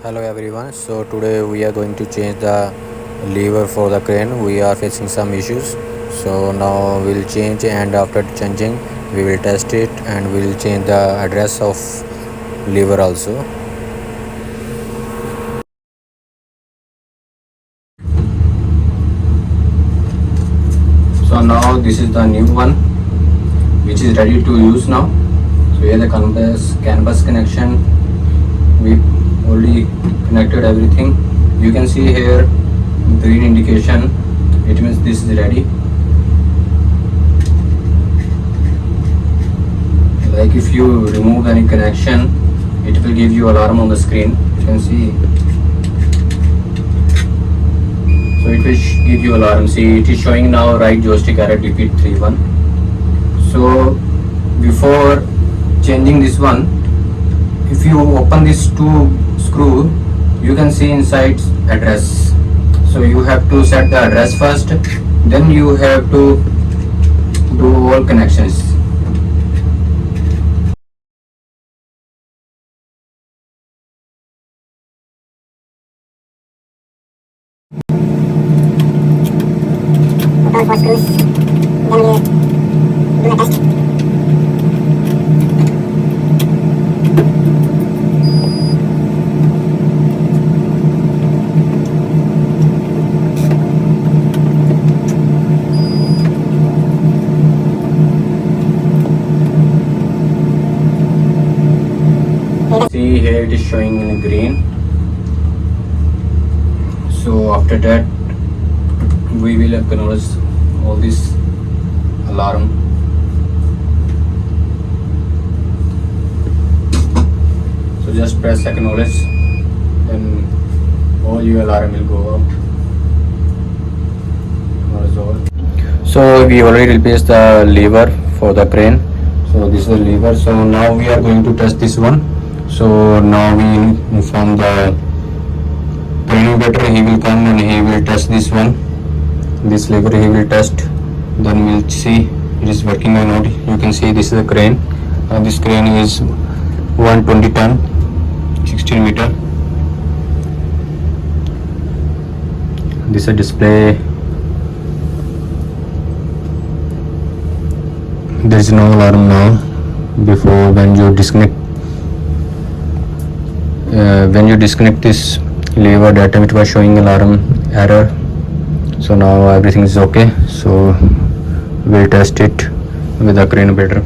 Hello everyone, so today we are going to change the lever for the crane. We are facing some issues, so now we'll change, and after changing we will test it and we'll change the address of lever also. So now this is the new one which is ready to use now. So here the canvas connection, we already connected everything. You can see here green indication, it means this is ready. Like if you remove any connection, it will give you alarm on the screen. You can see, so it will give you alarm. See, it is showing now right joystick error repeat 31. So before changing this one, if you open this two screw, you can see inside address. So you have to set the address first, then you have to do all connections. Open 4 screws, then we do a test. See here it is showing in green. So after that we will acknowledge all this alarm. So just press acknowledge, then all your alarm will go up. So we already replaced the lever for the crane. So this is the lever. So now we are going to test this one. So now we inform the crane operator, he will come and he will test this one. This lever he will test, then we'll see it is working or not. You can see this is the crane. This crane is 120 ton, 16 meter. This is a display. There is no alarm now. Before, when you disconnect this lever, that time it was showing alarm error. So now everything is okay. So we'll test it with the crane operator.